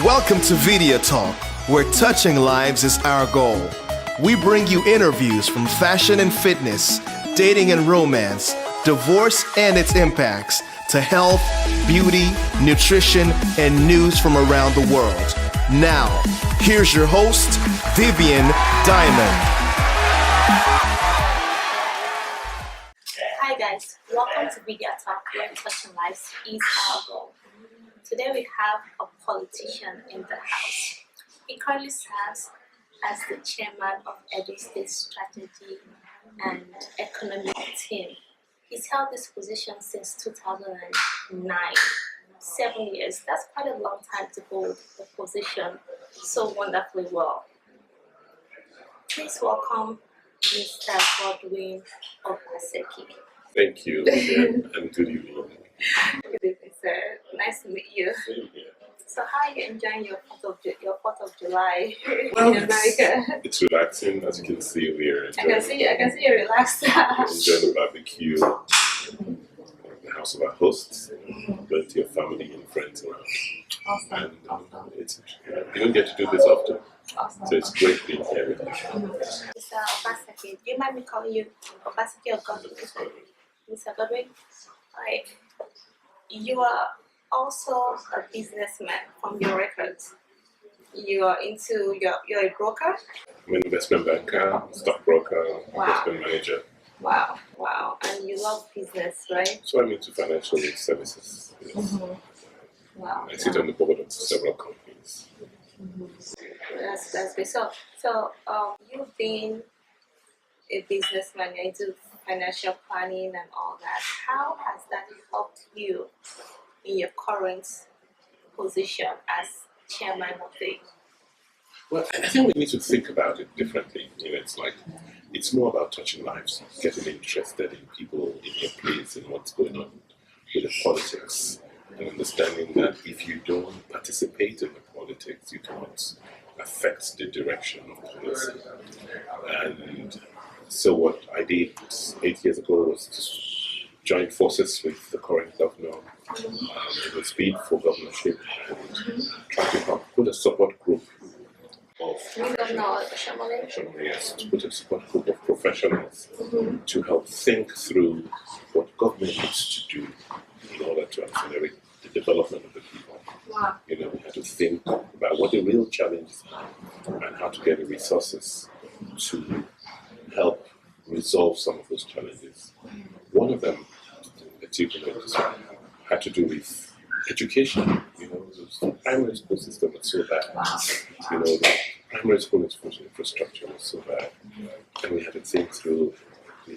Welcome to Vidia Talk, where touching lives is our goal. We bring you interviews from fashion and fitness, dating and romance, divorce and its impacts, to health, beauty, nutrition, and news from around the world. Now, here's your host, Vivian Diamond. Hi guys, welcome to Vidia Talk, where touching lives is our goal. Today we have a politician in the house. He currently serves as the chairman of Edo State Strategy and Economic Team. He's held this position since 2009, 7 years. That's quite a long time to hold the position so wonderfully well. Please welcome Mr. Godwin Obaseki. Thank you, and good evening. Good evening, sir. Nice to meet you. Same here. So, how are you enjoying your 4th of July Well, in America? It's relaxing, as you can see. We're I can see you're relaxed. enjoying the barbecue in the house of our hosts, plenty of family and friends around. Awesome. And you don't get to do this often, Awesome. so it's great being here with you. Mr. Obaseki, do you mind me calling you Obaseki or Godwin? Mr. Godwin? Alright. You are also a businessman from your records. You're a broker? I'm an investment banker, stockbroker, Wow. investment manager. Wow. And you love business, right? So I'm into financial services. Yes. Wow. I sit on the board of several companies. That's great. So you've been a businessman, you do financial planning and all that. How has that helped you in your current position as chairman of the? Well, I think we need to think about it differently. It's more about touching lives, getting interested in people, in your place, and what's going on with the politics, and understanding that if you don't participate in the politics, you cannot affect the direction of policy. And so what I did 8 years ago was to join forces with the current governor, in his bid for governorship, and try to help put a support group of to put a support group of professionals to help think through what government needs to do in order to accelerate the development of the people. Wow. We had to think about what the real challenges are and how to get the resources to help resolve some of those challenges. One of them, particularly, had to do with education. The primary school system was so bad. The primary school infrastructure was so bad. And we had to think through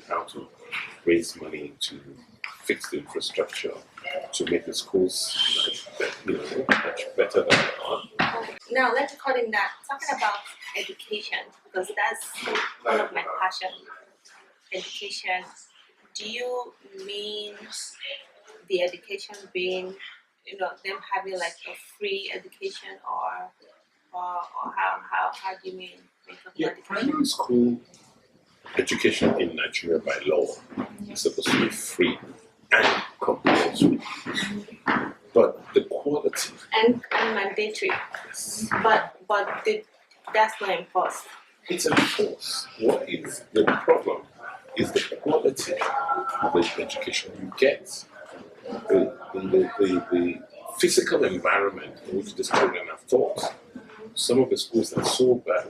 how to raise money to fix the infrastructure, to make the schools much better than they are. Now let's call in that. Talking about education, because that's one of my passions. Education. Do you mean the education being, them having like a free education, or how do you mean? Yeah, primary school education in Nigeria by law is supposed to be free and compulsory. But the quality and mandatory. is But that's not enforced. it's enforced. What is the problem is the quality of the education you get. The physical environment in which the children are taught. Some of the schools were so bad,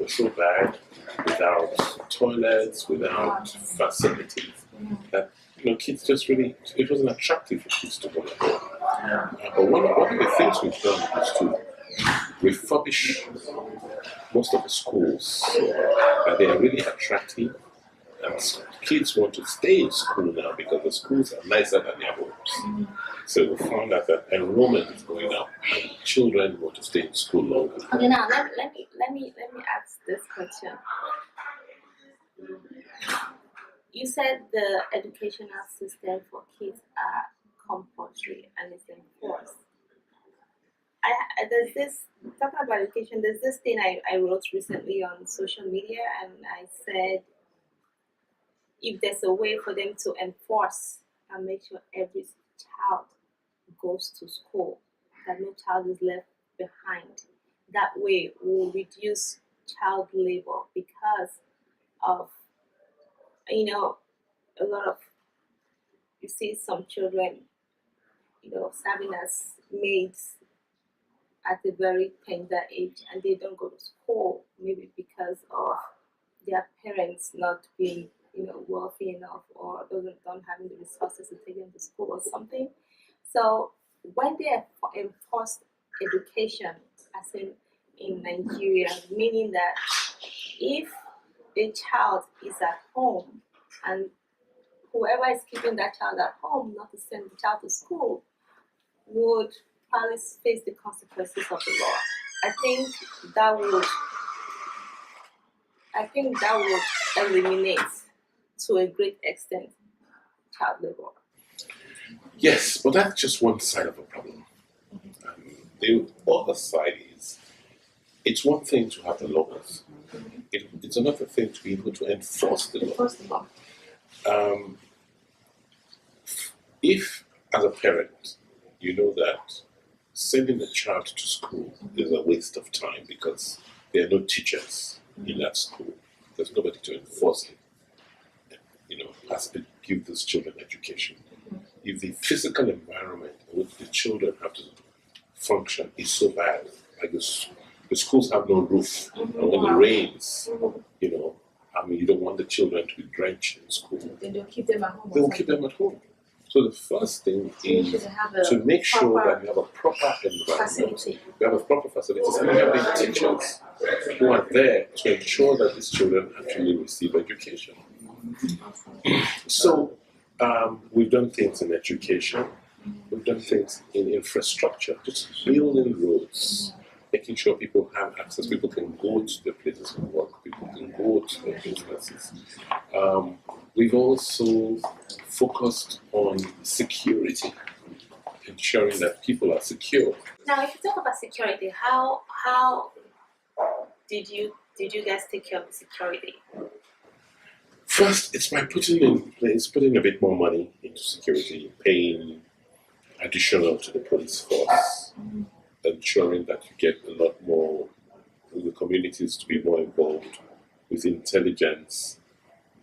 without toilets, without facilities, that kids just it wasn't attractive for kids to go there. But one of the things we've done is to refurbish most of the schools that they are really attractive, and kids want to stay in school now because the schools are nicer than their homes. So we found out that enrollment is going up, and children want to stay in school longer. Okay, now let me ask this question. You said the educational system for kids are compulsory and it's enforced. Talking about education, there's this thing I wrote recently on social media, and I said if there's a way for them to enforce and make sure every child goes to school, that no child is left behind. That way, we'll reduce child labor because of, a lot of, you see some children, serving as maids at a very tender age, and they don't go to school, maybe because of their parents not being, wealthy enough, or don't having the resources to take them to school or something. So when they enforced education, as in Nigeria, meaning that if a child is at home and whoever is keeping that child at home not to send the child to school would probably face the consequences of the law. I think that would eliminate to a great extent child labor. Yes, but that's just one side of the problem. The other side is, it's one thing to have the laws. It's another thing to be able to enforce the law. If, as a parent, you know that sending a child to school is a waste of time because there are no teachers in that school, there's nobody to enforce it, has to give those children education. If the physical environment in which the children have to function is so bad, like the schools have no roof, and when it rains, you don't want the children to be drenched in school. They don't keep them at home. They will keep them at home. So the first thing is to make sure that you have a proper environment, you have a proper facilities, and you have the teachers who are there to ensure that these children actually receive education. So we've done things in education, we've done things in infrastructure, just building roads, making sure people have access, people can go to the places of work, people can go to their businesses. We've also focused on security, ensuring that people are secure. Now, if you talk about security, how did you guys take care of the security? First, it's by putting a bit more money into security, paying additional to the police force, ensuring that you get a lot more with the communities to be more involved with intelligence.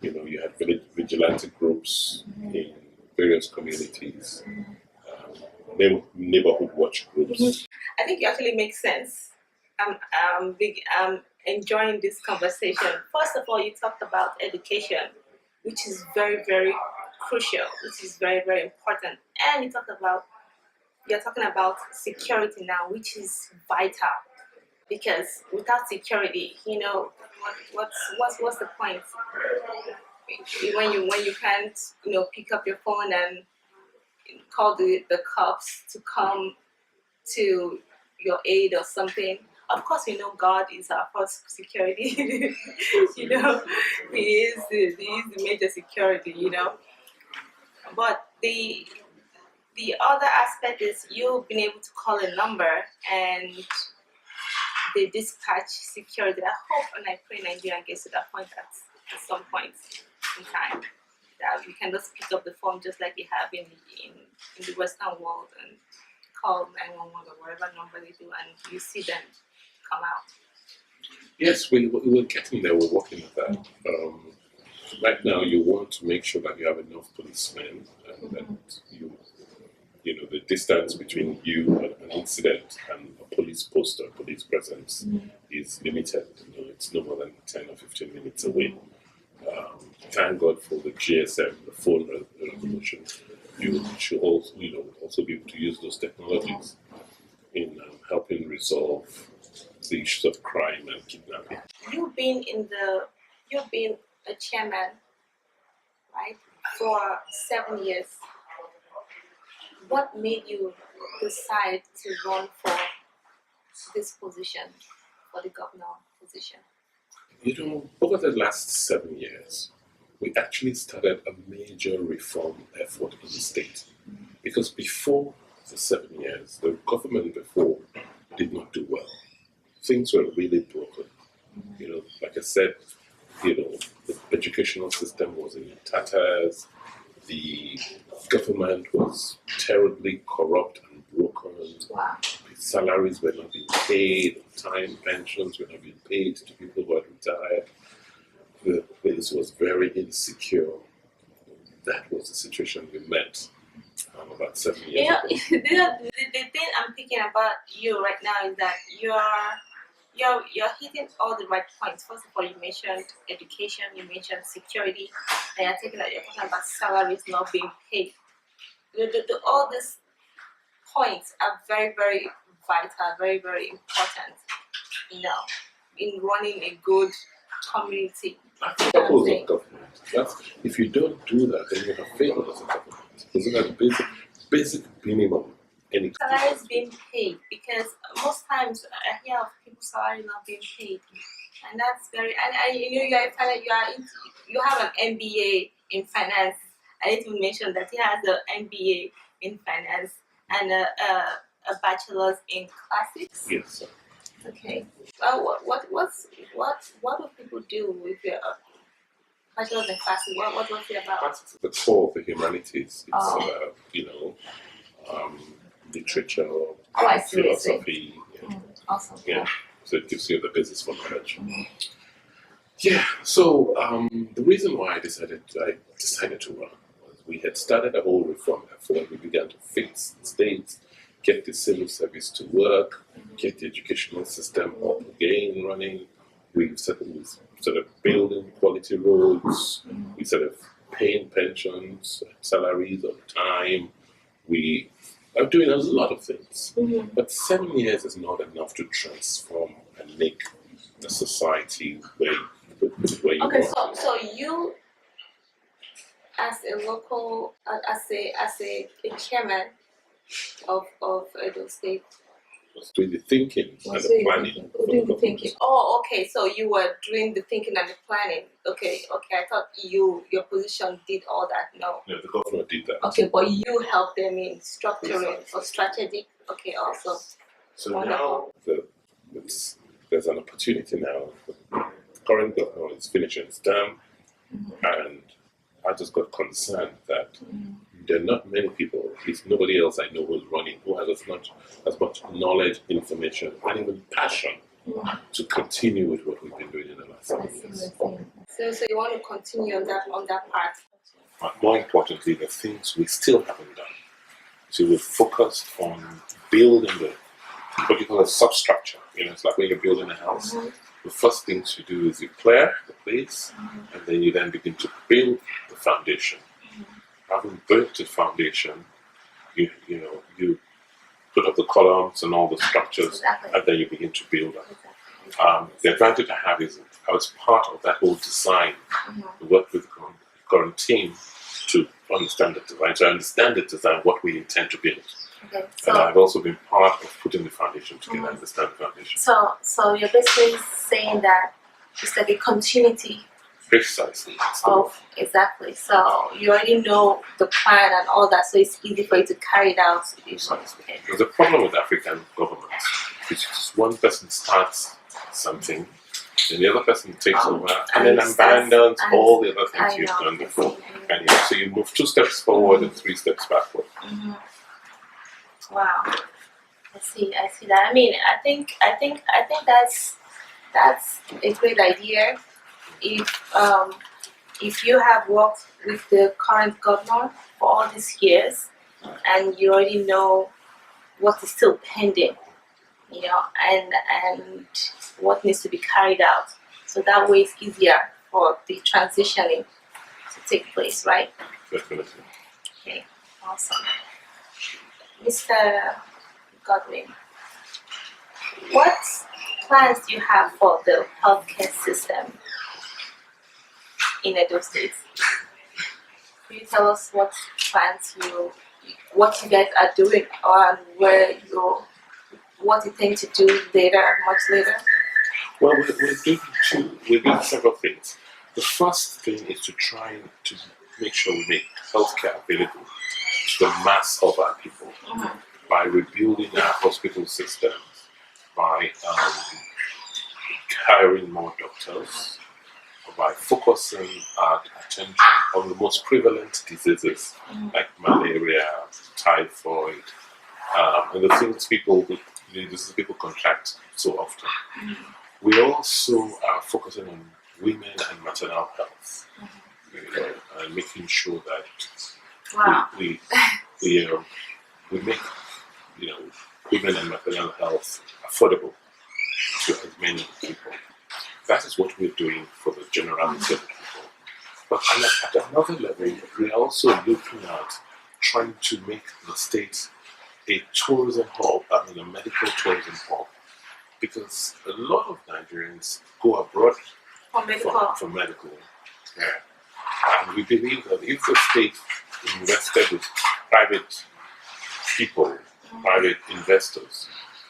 You had vigilante groups in various communities, neighborhood watch groups. I think it actually makes sense. I'm enjoying this conversation. First of all, you talked about education, which is very, very crucial, which is very, very important. And you're talking about security now, which is vital. Because without security, what's the point? When you can't, pick up your phone and call the cops to come to your aid or something. Of course, God is our first security. He is the major security. But the other aspect is you've been able to call a number and they dispatch security. I hope and I pray Nigeria gets to that point at some point in time, that we can just pick up the phone just like they have in the Western world and call 911 or whatever number they do, and you see them come out. Yes, we're getting there. We're working at that. Right now, you want to make sure that you have enough policemen and that the distance between you and an incident and a police post or police presence is limited. It's no more than 10 or 15 minutes away. Thank God for the GSM, the phone revolution. You should also be able to use those technologies in helping resolve the issues of crime and kidnapping. You've been a chairman, right, for 7 years. What made you decide to run for this position, for the governor position? Over the last 7 years, we actually started a major reform effort in the state. Because before the 7 years, the government before did not do well. Things were really broken. Like I said, the educational system was in tatters. The government was terribly corrupt and broken. Wow. salaries were not being paid on time, pensions were not being paid to people who had retired. The place was very insecure. That was the situation we met about 7 years ago. The thing I'm thinking about you right now is that you're hitting all the right points. First of all, you mentioned education, you mentioned security, and you're talking about salaries not being paid. All these points are very, very vital, very, very important, in running a good community. Purpose of government. If you don't do that, then you have failed as a government. Isn't that basic minimum? Salaries being paid, because most times I hear of people's salary not being paid, and that's very. And you have an MBA in finance. I need to mention that he has an MBA in finance and a bachelor's in classics. Yes, sir. Okay. What do people do with their bachelor's in classics? What's it about? Classics is the core of the humanities. It's literature, philosophy. Awesome. Yeah. So it gives you the basis for knowledge. Yeah. So the reason why I decided to run was we had started a whole reform effort. We began to fix states, get the civil service to work, get the educational system up again running. We started building quality roads. We started paying pensions, salaries on time. We are doing a lot of things. But 7 years is not enough to transform and make the society where you want. So you, as a local, as a chairman of Edo State, Was doing the thinking and the planning. Doing the thinking. Oh, okay. So you were doing the thinking and the planning. Okay. I thought your position did all that. No. Yeah, the governor did that. Okay, but you helped them in structuring or strategic. Okay, awesome. So Wonderful. now there's an opportunity now. The current governor is finishing his term, and I just got concerned that there are not many people, at least nobody else I know who's running, who has as much knowledge, information, and even passion to continue with what we've been doing in the last 7 years. So you want to continue on that part? But more importantly, the things we still haven't done. So we're focused on building what you call a substructure. It's like when you're building a house. The first thing to do is you clear the place, and then you then begin to build the foundation. Having built the foundation, you put up the columns and all the structures, and then you begin to build them. The advantage I have is I was part of that whole design. We worked with the current team to understand the design. So I understand the design, what we intend to build. Okay, And I've also been part of putting the foundation together, understand the foundation. So you're basically saying that it's like a continuity Precisely. of exactly. So you already know the plan and all that, so it's easy for you to carry it out. Precisely. There's a problem with African governments. It's just one person starts something, then the other person takes over, and then abandons all the other things you've done before. And so you move 2 steps forward and 3 steps backward. Wow, I see that. I mean, I think that's a great idea. If you have worked with the current governor for all these years, and you already know what is still pending, and what needs to be carried out, so that way it's easier for the transitioning to take place, right? Definitely. Okay, awesome. Mr. Godwin, what plans do you have for the healthcare system in Edo State? Can you tell us what you guys are doing, and what you think to do much later? Well, we're doing several things. The first thing is to try to make sure we make healthcare available to the mass of our people by rebuilding our hospital systems, by hiring more doctors, by focusing our attention on the most prevalent diseases like malaria, typhoid, and the things people diseases people contract so often. We also are focusing on women and maternal health, and making sure that Wow. we make women and maternal health affordable to as many people. That is what we're doing for the generality of the people. But at another level, we're also looking at trying to make the state a tourism hub, a medical tourism hub, because a lot of Nigerians go abroad for medical. Yeah. And we believe that if the state invested with private people, private investors,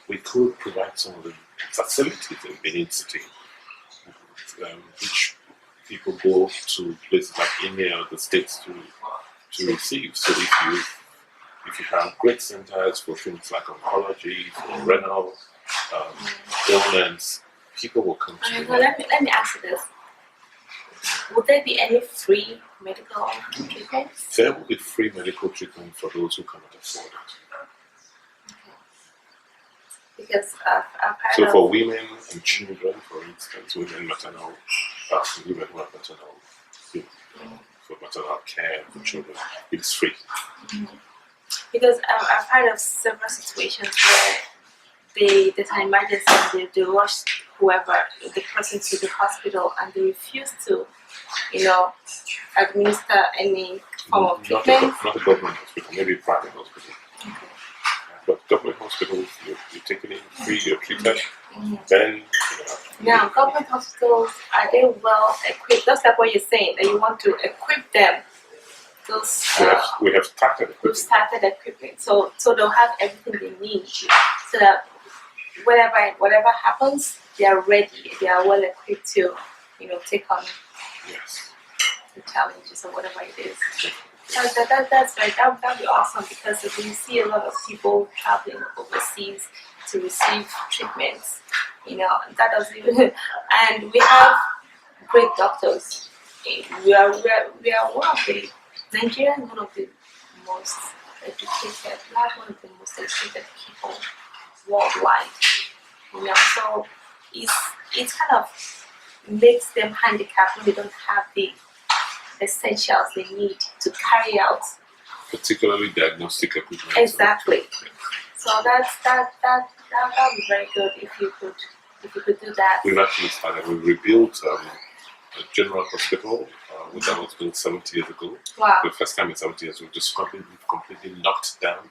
we could provide some of the facilities in Benin City, which people go to places like India or the States to receive. So if you have great centers for things like oncology, for renal illness, people will come to you. Let me ask you this. Would there be any free medical treatments? There will be free medical treatment for those who cannot afford it. Because I've heard So of, for women and children, for instance, women who have maternal, for maternal care for children, it's free. because I've heard of several situations where there's an emergency and they rush the person to the hospital and they refuse to, administer any form of Not treatment. a government hospital, maybe a private hospital. Okay. But government hospitals, you're taken in free, you're treated, then Now, government hospitals, are they well equipped? That's like what you're saying, that you want to equip them. Those we have started. we've started equipping, so they'll have everything they need, so that whatever happens, they are ready. They are well equipped to, take on Yes. the challenges or whatever it is. That's right. That'd be awesome, because we see a lot of people traveling overseas to receive treatments. That doesn't even, and we have great doctors. We are one of the Nigerians, one of the most educated. We have one of the most educated people worldwide. So it's kind of makes them handicapped when they don't have the essentials they need to carry out. Particularly diagnostic equipment. Exactly. So that would be very good if you could do that. We've actually started. We rebuilt a general hospital, that was built 70 years ago. Wow. The first time in 70 years, we've just completely knocked down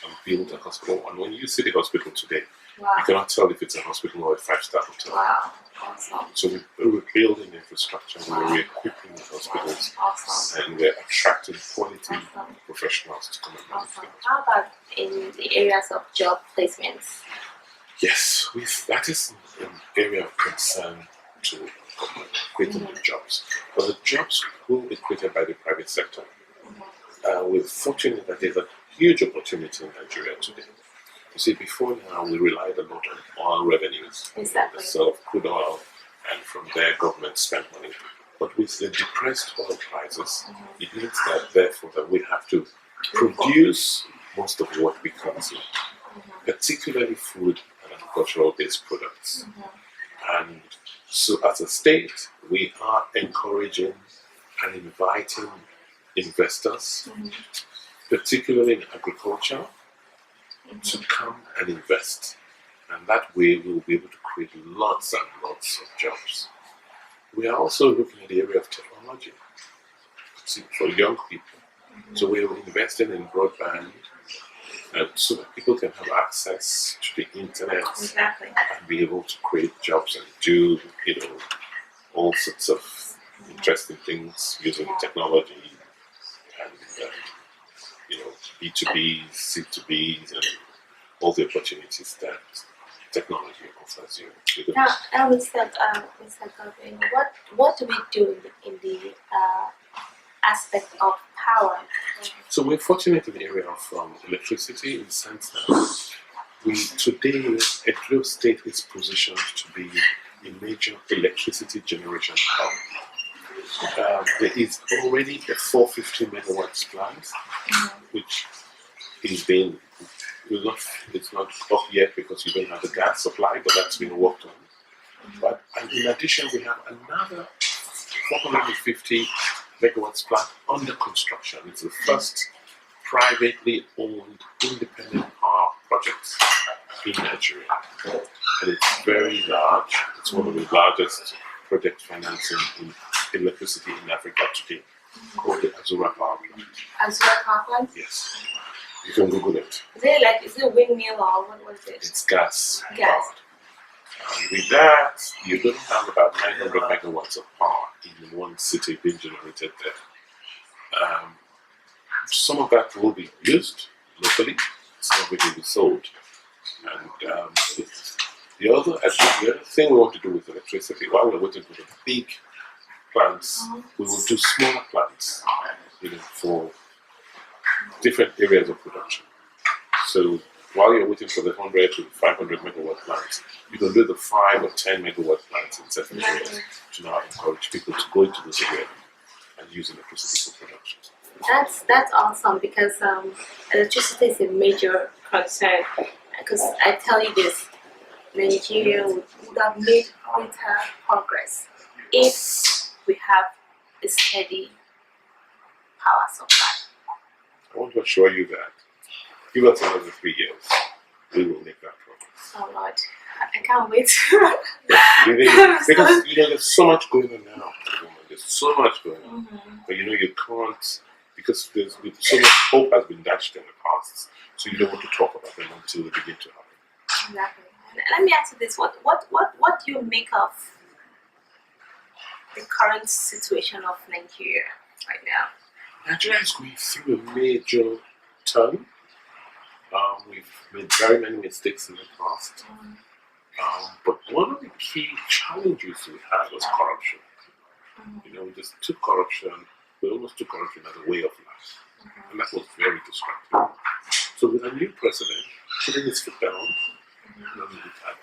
and built a hospital. And when you see the hospital today, Wow. you cannot tell if it's a hospital or a 5-star hotel. Wow. Awesome. So we're building infrastructure, we're equipping the hospitals, Awesome. and we're attracting quality Awesome. professionals to come and manage Awesome. them. How about in the areas of job placements? Yes, that is an area of concern to government, creating new jobs. But the jobs will be created by the private sector. We're fortunate that there's a huge opportunity in Nigeria today. You see, before now, we relied a lot on oil revenues, Exactly. the sale of crude oil, and from there, government spent money. But with the depressed oil prices, it means that therefore that we have to produce most of what we consume, particularly food and agricultural-based products. And so, as a state, we are encouraging and inviting investors, particularly in agriculture, to come and invest. And that way we'll be able to create lots and lots of jobs. We are also looking at the area of technology for young people. So we're investing in broadband so that people can have access to the internet Exactly. and be able to create jobs and do, all sorts of interesting things using technology and B2Bs, C2Bs, and all the opportunities that technology offers you. Now, Mr. Godwin, what do we do in the aspect of power? So we're fortunate in the area of electricity, in the sense that today, Edo State is positioned to be a major electricity generation hub. There is already a 450 megawatts plant, which is being it's not up yet because you don't have the gas supply, but that's been worked on. But and in addition, we have another 450 megawatts plant under construction. It's the first privately owned independent power project in Nigeria. And it's very large. It's one of the largest project financing in electricity in Africa today, called the Azura Power Plant. Azura Power Plant? Yes. You can Google it. Is it a windmill or what was it? It's gas. Gas. And with that, you're going to have about 900 megawatts of power in one city being generated there. Some of that will be used locally, some of it will be sold. And the other thing we want to do with electricity, while we're waiting for the big plants, we will do smaller plants, for different areas of production. So while you're waiting for the 100 to 500 megawatt plants, you can do the 5 or 10 megawatt plants in certain areas to now encourage people to go into this area and use electricity for production. That's awesome because electricity is a major concern. Because I tell you this, Nigeria would have made greater progress if we have a steady power supply. I want to assure you that give us another 3 years, we will make that progress. Oh Lord, I can't wait. Because there's so much going on now. There's so much going on, but you can't, because there's so much hope has been dashed in the past. So you don't want to talk about them until they begin to happen. Exactly. Let me ask you this: what do you make of the current situation of Nigeria right now? Nigeria is going through a major turn. We've made very many mistakes in the past, but one of the key challenges we had was corruption. We just took corruption. We almost took corruption as a way of life, and that was very destructive. So with a new president putting his foot down,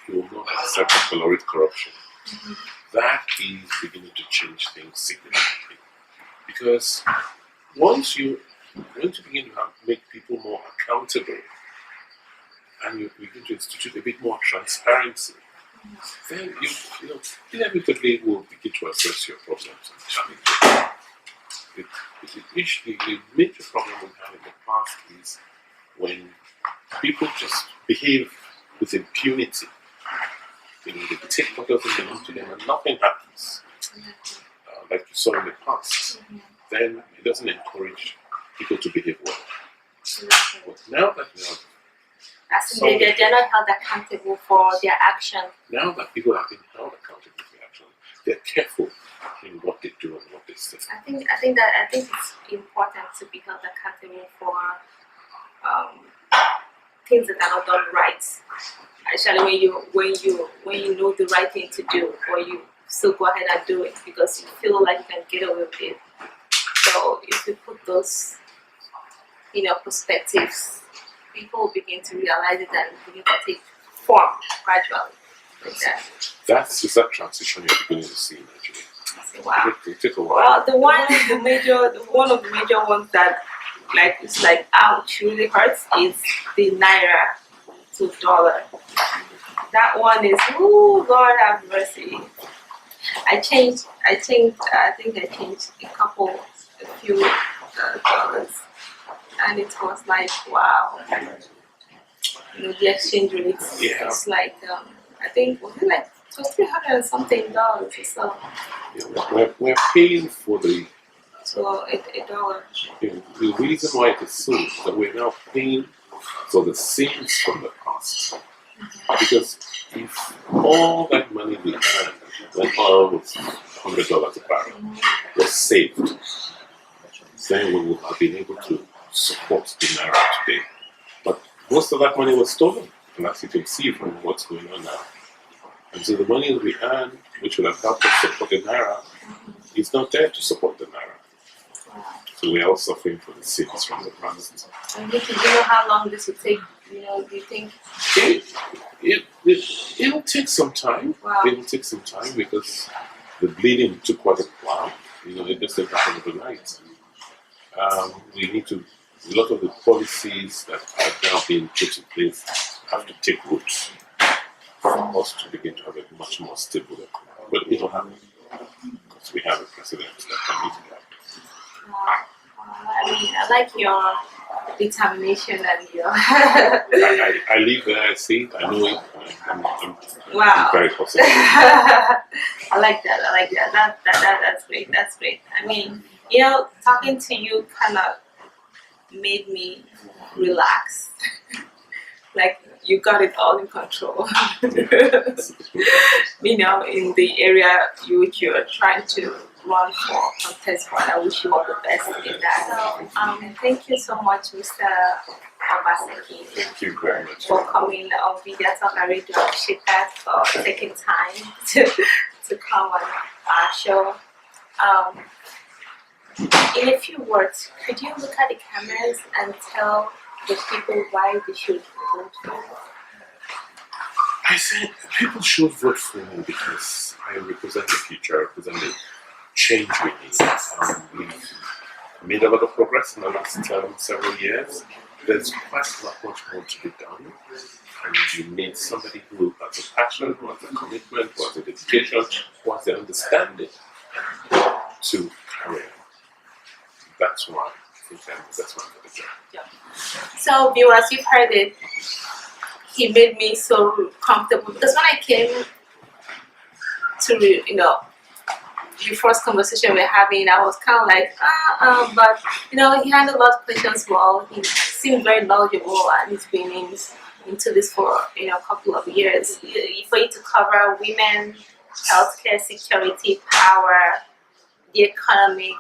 he will not accept tolerate corruption. That is beginning to change things significantly. Because once you begin to make people more accountable, and you begin to institute a bit more transparency, then you inevitably will begin to address your problems and challenges. The major problem we had in the past is when people just behave with impunity. They take what doesn't belong to them and nothing happens. Like you saw in the past. Then it doesn't encourage people to behave well. But now that we have they're not held accountable for their action. Now that people have been held accountable for their action, they're careful in what they do and what they say. I think it's important to be held accountable for things that are not done right. Actually, when you know the right thing to do, or you still go ahead and do it because you feel like you can get away with it. So if you put those perspectives, people begin to realize it and begin to take form gradually. That's that transition you're beginning to see in Nigeria. Wow. It took a while. Well, one of the major ones that it's like ouch, really hurts is the naira to dollar. That one is, oh Lord have mercy. I think I changed a few dollars, and it was like wow. The exchange rate is like I think was it like $300 something or so. Yeah, we're paying for the. So a dollar. The reason why it is so is that we're now paying for the sins from the past. Because if all that money we had when oil was $100 a barrel was saved, then we would have been able to support the naira today. But most of that money was stolen, and as you can see from what's going on now. And so the money that we earn, which would have helped us support the naira, is not there to support the naira. So we are all suffering from the sins from the past. And do you know how long this will take? Do you think? It'll take some time. Wow. It will take some time because the bleeding took quite a while. It just didn't happen overnight. We need to a lot of the policies that are now being put in place have to take root for us to begin to have a much more stable economy. But it'll happen because we have a president that can lead that. I mean, I like your determination and your. I live there, I see it, I know it. I'm Wow. very positive. I like that. I like that. That's great. That's great. I mean, you know, talking to you kind of made me relax. Like you got it all in control. You know, in the area which you're trying to run for contest for, I wish you all the best in that. Thank you so much, Mr. Obaseki, Thank you very much. for coming on Vidia Talk. I really do appreciate that, for taking time to come on our show. In a few words, could you look at the cameras and tell the people why they should vote for you? I said people should vote for me because I represent the future, I represent the change we need. We've made a lot of progress in the last several years. There's quite a lot much more to be done, and you need somebody who has a passion, who has a commitment, who has a dedication, who has the understanding to carry on. That's why I think that's why I'm for the job. Yeah. So viewers, you've heard it. He made me so comfortable because when I came to, you know, the first conversation we were having, I was kind of like, but you know, he had a lot of questions. Well, he seemed very knowledgeable, and he's been into this for, you know, a couple of years. For you to cover women, healthcare, security, power, the economic,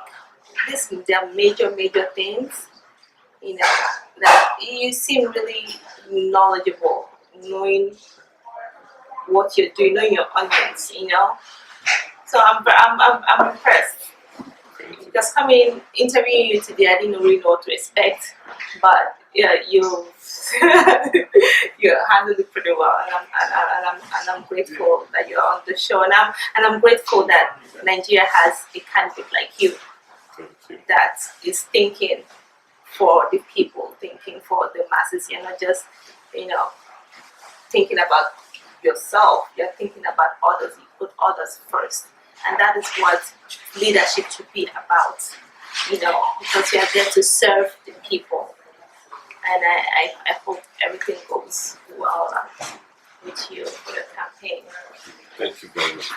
they're major things. You know, that you seem really knowledgeable, knowing what you're doing, knowing your audience. You know, so I'm impressed. Because coming interviewing you today, I didn't really know what to expect, but yeah, you you handled it pretty well, and I'm grateful that you're on the show, and I'm grateful that Nigeria has a candidate like you that is thinking for the people, thinking for the masses. You're not just, you know, thinking about yourself. You're thinking about others. You put others first. And that is what leadership should be about, you know, because you are there to serve the people. And I hope everything goes well with you for the campaign. Thank you very much.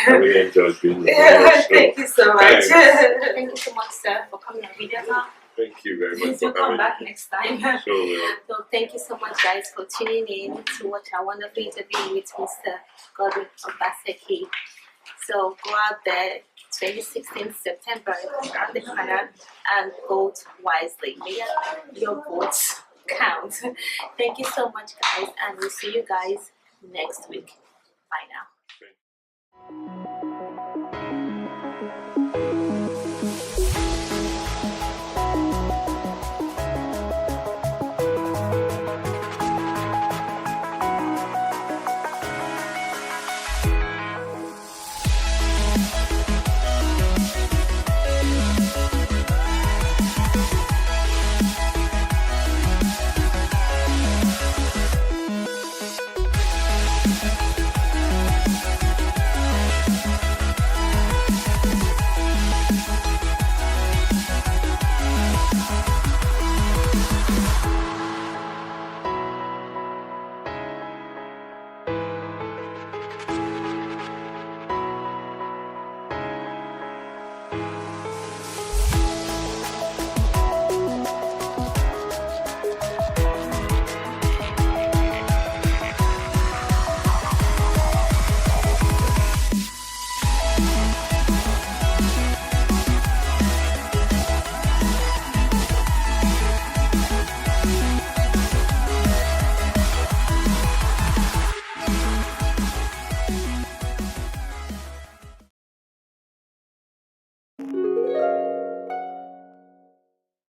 I really enjoyed being on your show. Thank you so much. Thanks. Thank you so much, sir, for coming on Vidia Talk. Thank you very much Please for do come having back me. next time. Sure will. So thank you so much, guys, for tuning in to watch our wonderful interview with Mr. Godwin Obaseki. So go out there, 2016 September, around the corner, and vote wisely. May your votes count. Thank you so much, guys, and we'll see you guys next week. Bye now.